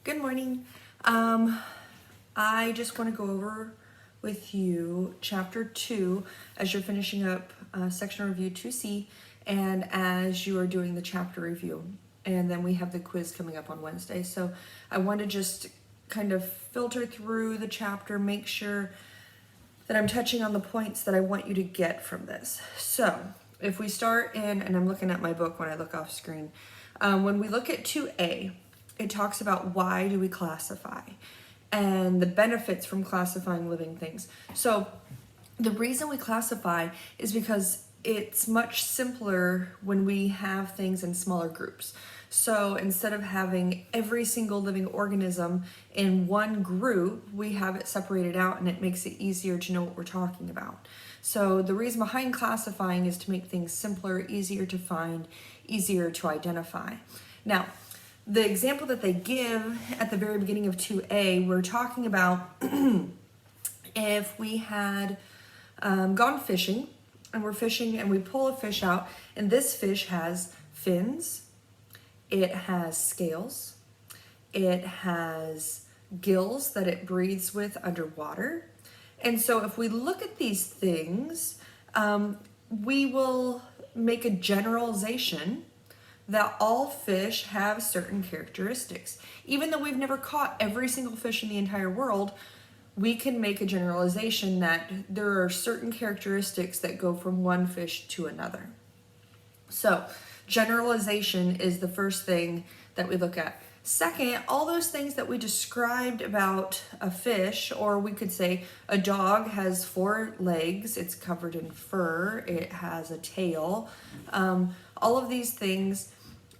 Good morning. I just want to go over with you chapter 2 as you're finishing up section review 2C and as you are doing the chapter review. And then we have the quiz coming up on Wednesday. So I want to just kind of filter through the chapter, make sure that I'm touching on the points that I want you to get from this. So if we start in, and I'm looking at my book when I look off screen, when we look at 2A, it talks about why do we classify and the benefits from classifying living things. So the reason we classify is because it's much simpler when we have things in smaller groups. So instead of having every single living organism in one group, we have it separated out and it makes it easier to know what we're talking about. So the reason behind classifying is to make things simpler, easier to find, easier to identify. Now, the example that they give at the very beginning of 2A, we're talking about if we had gone fishing and we're fishing and we pull a fish out, and this fish has fins, it has scales, it has gills that it breathes with underwater. And so if we look at these things, we will make a generalization that all fish have certain characteristics. Even though we've never caught every single fish in the entire world, we can make a generalization that there are certain characteristics that go from one fish to another. So generalization is the first thing that we look at. Second, all those things that we described about a fish, or we could say a dog has 4 legs, it's covered in fur, it has a tail. All of these things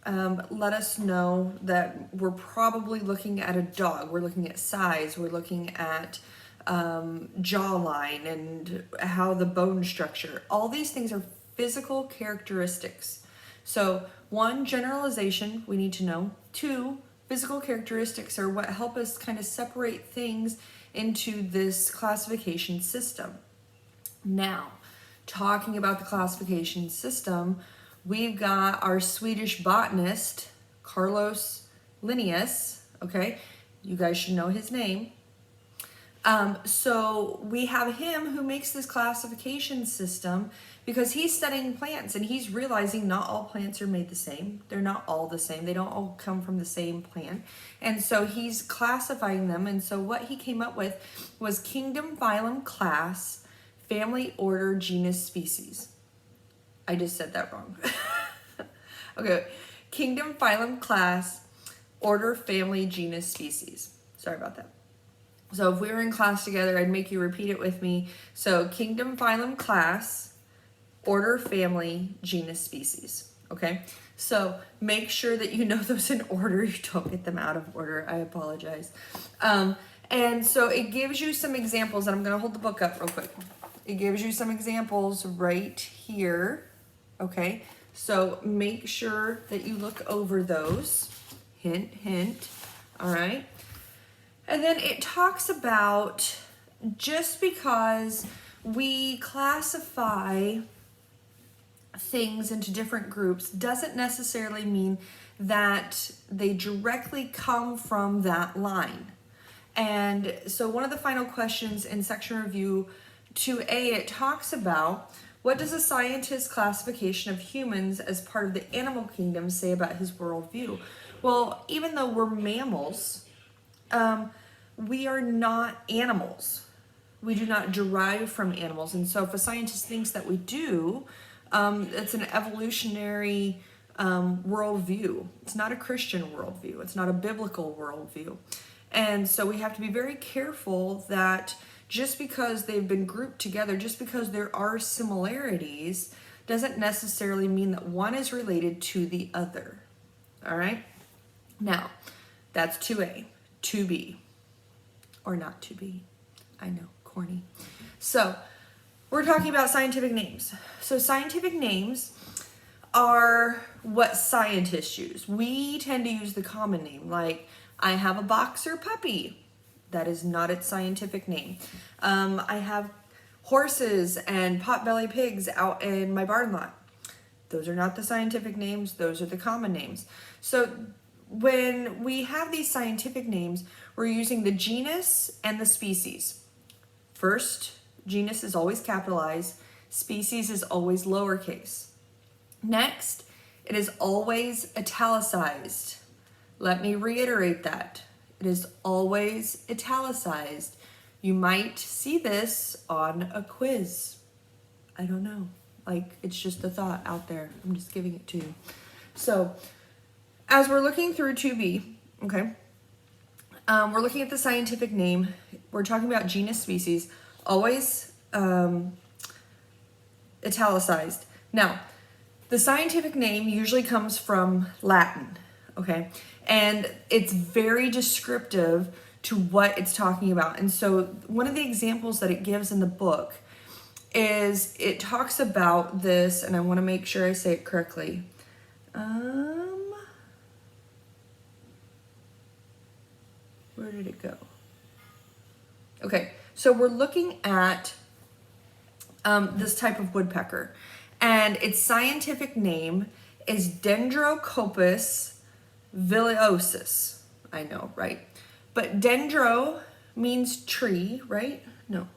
let us know that we're probably looking at a dog. We're looking at size, we're looking at jawline and how the bone structure. All these things are physical characteristics. So 1, generalization, we need to know. 2, physical characteristics are what help us kind of separate things into this classification system. Now, talking about the classification system, we've got our Swedish botanist, Carlos Linnaeus, okay? You guys should know his name. So we have him who makes this classification system because he's studying plants and he's realizing not all plants are made the same. They're not all the same. They don't all come from the same plant. And so he's classifying them. And so what he came up with was kingdom, phylum, class, family, order, genus, species. I just said that wrong. Okay, kingdom, phylum, class, order, family, genus, species. Sorry about that. So if we were in class together, I'd make you repeat it with me. So kingdom, phylum, class, order, family, genus, species. Okay, so make sure that you know those in order. You don't get them out of order. I apologize. And so it gives you some examples, and I'm going to hold the book up real quick. It gives you some examples right here. Okay, so make sure that you look over those. Hint, hint. All right. And then it talks about just because we classify things into different groups doesn't necessarily mean that they directly come from that line. And so one of the final questions in section review 2A, it talks about, what does a scientist's classification of humans as part of the animal kingdom say about his worldview? Well, even though we're mammals, we are not animals. We do not derive from animals. And so if a scientist thinks that we do, it's an evolutionary worldview. It's not a Christian worldview. It's not a biblical worldview. And so we have to be very careful that just because they've been grouped together, just because there are similarities, doesn't necessarily mean that one is related to the other. All right? Now, that's 2A. 2B. Or not 2B. I know, corny. So, we're talking about scientific names. So, scientific names are what scientists use. We tend to use the common name, like, I have a boxer puppy. That is not its scientific name. I have horses and potbelly pigs out in my barn lot. Those are not the scientific names. Those are the common names. So when we have these scientific names, we're using the genus and the species. First, genus is always capitalized, species is always lowercase. Next, it is always italicized. Let me reiterate that. It is always italicized. You might see this on a quiz. I don't know. Like, it's just a thought out there. I'm just giving it to you. So, as we're looking through 2B, okay, we're looking at the scientific name. We're talking about genus, species, always italicized. Now, the scientific name usually comes from Latin, okay, and it's very descriptive to what it's talking about. And so one of the examples that it gives in the book is it talks about this, and I want to make sure I say it correctly. Where did it go? Okay, so we're looking at this type of woodpecker, and its scientific name is Dendrocopus viliosus. I know, right? But dendro means tree, right? No.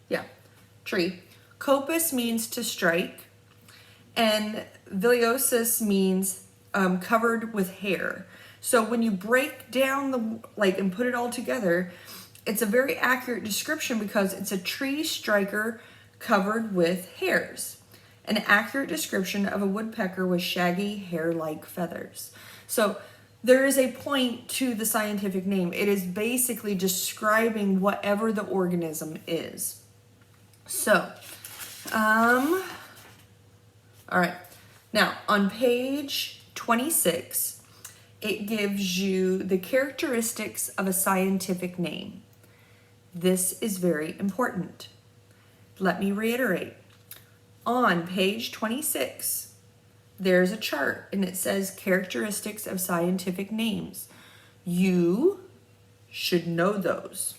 Yeah, tree. Copus means to strike, and viliosus means covered with hair. So when you break down and put it all together, it's a very accurate description because it's a tree striker covered with hairs. An accurate description of a woodpecker with shaggy hair-like feathers. So there is a point to the scientific name. It is basically describing whatever the organism is. So, all right. Now, on page 26, it gives you the characteristics of a scientific name. This is very important. Let me reiterate. On page 26, there's a chart and it says characteristics of scientific names. You should know those.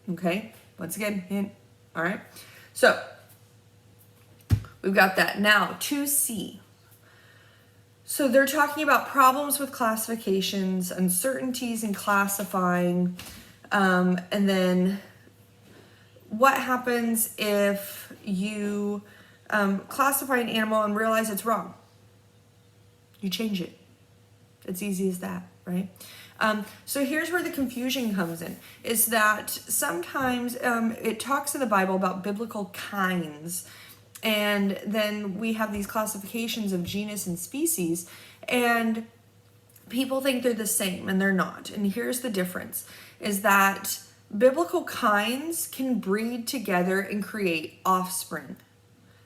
Okay, once again, hint. All right, so we've got that. Now, 2C. So they're talking about problems with classifications, uncertainties in classifying, and then what happens if you classify an animal and realize it's wrong? You change it. It's easy as that, right? So here's where the confusion comes in, is that sometimes it talks in the Bible about biblical kinds, and then we have these classifications of genus and species, and people think they're the same, and they're not. And here's the difference, is that biblical kinds can breed together and create offspring.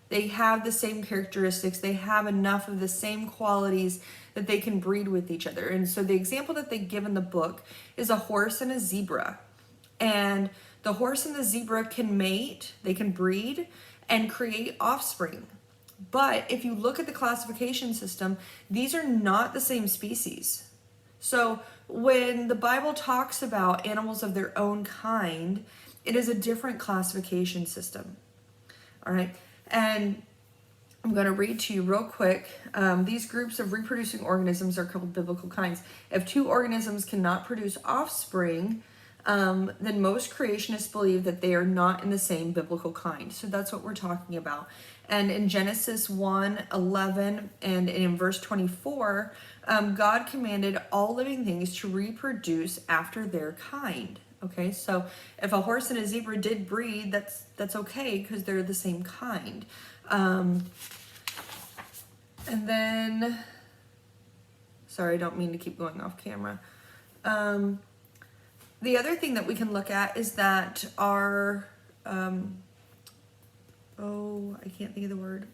They have the same characteristics. They have enough of the same qualities that they can breed with each other. And so the example that they give in the book is a horse and a zebra. And the horse and the zebra can mate, they can breed and create offspring. But if you look at the classification system, these are not the same species. So when the Bible talks about animals of their own kind, it is a different classification system. All right. And I'm going to read to you real quick. These groups of reproducing organisms are called biblical kinds. If two organisms cannot produce offspring, then most creationists believe that they are not in the same biblical kind. So that's what we're talking about. And in Genesis 1:11 and in verse 24, God commanded all living things to reproduce after their kind. Okay, so if a horse and a zebra did breed, that's okay because they're the same kind. And then, sorry, I don't mean to keep going off camera. The other thing that we can look at is that our, I can't think of the word.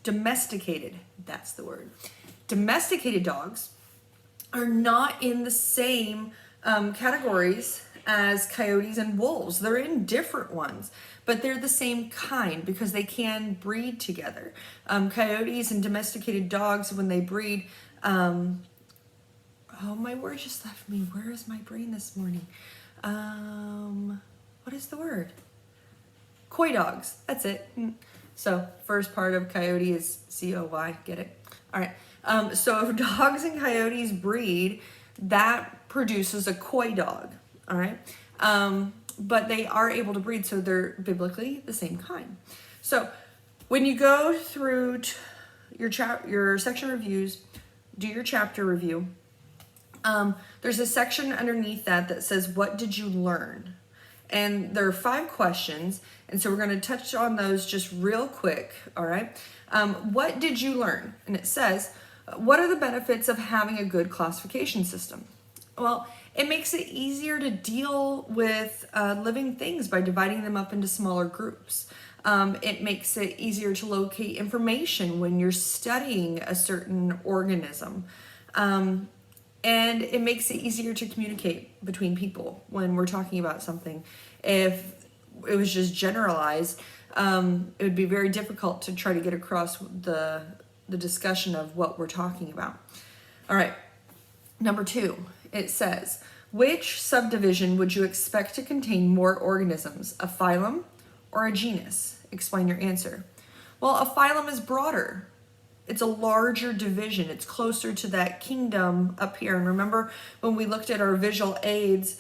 Domesticated, that's the word. Domesticated dogs are not in the same categories as coyotes and wolves. They're in different ones, but they're the same kind because they can breed together. Coyotes and domesticated dogs, when they breed, my word just left me. Where is my brain this morning? What is the word? Coy dogs. That's it. So first part of coyote is COY, get it? All right. So if dogs and coyotes breed, that produces a coy dog. All right. But they are able to breed, so they're biblically the same kind. So when you go through your section reviews, do your chapter review. There's a section underneath that says, what did you learn? And there are 5 questions, and so we're going to touch on those just real quick, all right? What did you learn? And it says, what are the benefits of having a good classification system? Well, it makes it easier to deal with living things by dividing them up into smaller groups. It makes it easier to locate information when you're studying a certain organism. And it makes it easier to communicate between people when we're talking about something. If it was just generalized, it would be very difficult to try to get across the discussion of what we're talking about. All right, number 2, it says, which subdivision would you expect to contain more organisms, a phylum or a genus? Explain your answer. Well, a phylum is broader. It's a larger division. It's closer to that kingdom up here. And remember when we looked at our visual aids,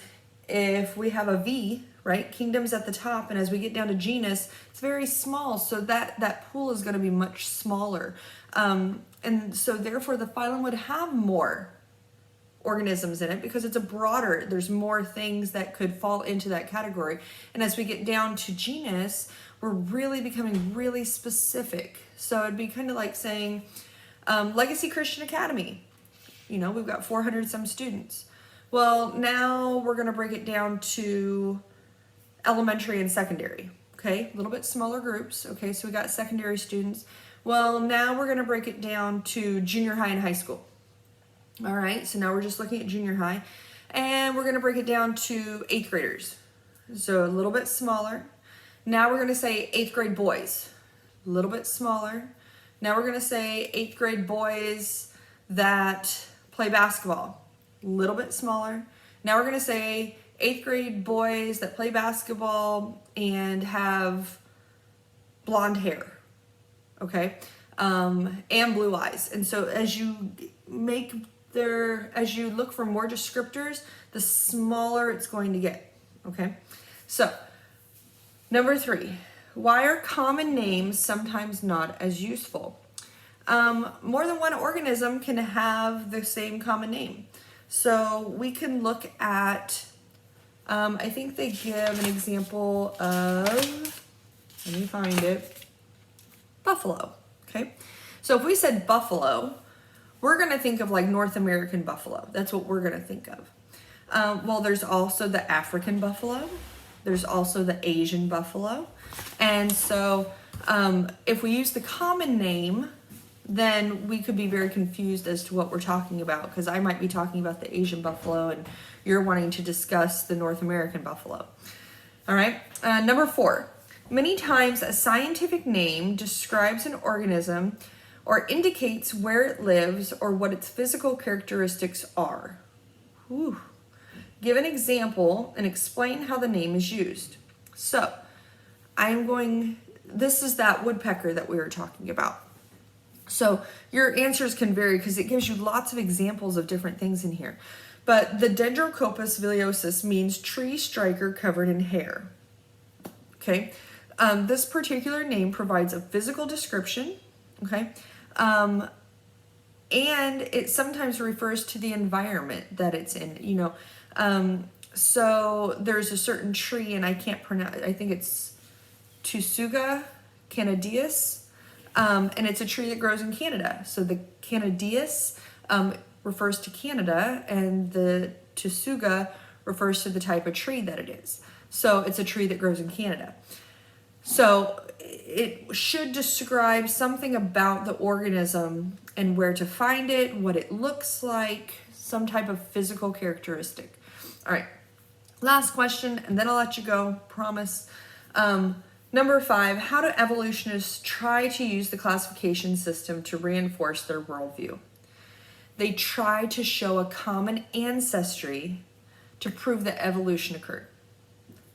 if we have a V, right, kingdom's at the top, and as we get down to genus, it's very small. So that pool is going to be much smaller. And so therefore the phylum would have more organisms in it because it's a broader, there's more things that could fall into that category. And as we get down to genus, we're really becoming really specific. So it'd be kind of like saying Legacy Christian Academy. You know, we've got 400 some students. Well, now we're going to break it down to elementary and secondary. Okay, a little bit smaller groups. Okay, so we got secondary students. Well, now we're going to break it down to junior high and high school. All right, so now we're just looking at junior high, and we're going to break it down to 8th graders. So a little bit smaller. Now we're going to say 8th grade boys, a little bit smaller. Now we're going to say 8th grade boys that play basketball, a little bit smaller. Now we're going to say 8th grade boys that play basketball and have blonde hair, okay, and blue eyes. And so as you as you look for more descriptors, the smaller it's going to get, okay? So, number 3, why are common names sometimes not as useful? More than one organism can have the same common name. So we can look at, I think they give an example of, let me find it, buffalo, okay? So if we said buffalo, we're going to think of like North American buffalo. That's what we're going to think of. Well, there's also the African buffalo. There's also the Asian buffalo. And so if we use the common name, then we could be very confused as to what we're talking about, because I might be talking about the Asian buffalo and you're wanting to discuss the North American buffalo. All right. Number 4, many times a scientific name describes an organism or indicates where it lives or what its physical characteristics are. Whew. Give an example and explain how the name is used. So, this is that woodpecker that we were talking about. So, your answers can vary because it gives you lots of examples of different things in here. But the Dendrocopus viliosus means tree striker covered in hair. Okay, this particular name provides a physical description, okay? And it sometimes refers to the environment that it's in, you know. So there's a certain tree, and I can't pronounce, I think it's Tsuga canadeus, and it's a tree that grows in Canada. So the canadeus refers to Canada, and the Tsuga refers to the type of tree that it is. So it's a tree that grows in Canada. So it should describe something about the organism and where to find it, what it looks like, some type of physical characteristic. All right, last question, and then I'll let you go, promise. Number 5, how do evolutionists try to use the classification system to reinforce their worldview? They try to show a common ancestry to prove that evolution occurred.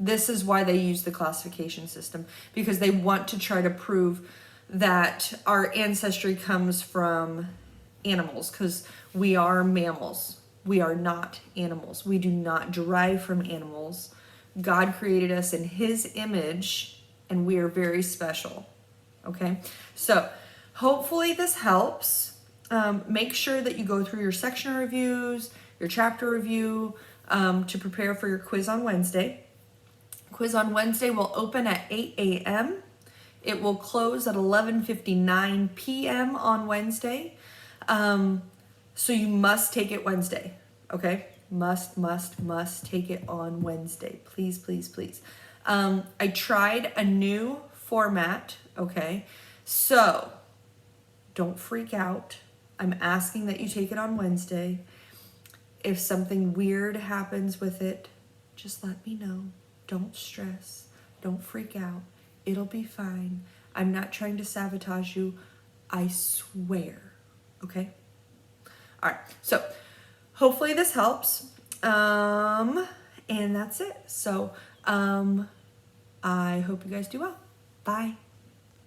This is why they use the classification system, because they want to try to prove that our ancestry comes from animals, because we are mammals. We are not animals. We do not derive from animals. God created us in his image, and we are very special. Okay, so hopefully this helps. Make sure that you go through your section reviews, your chapter review, to prepare for your quiz on Wednesday. Quiz on Wednesday will open at 8 a.m. It will close at 11:59 p.m. on Wednesday. So you must take it Wednesday, okay? Must take it on Wednesday. Please, please, please. I tried a new format, okay? So don't freak out. I'm asking that you take it on Wednesday. If something weird happens with it, just let me know. Don't stress. Don't freak out. It'll be fine. I'm not trying to sabotage you. I swear. Okay? All right. So hopefully this helps. And that's it. So I hope you guys do well. Bye.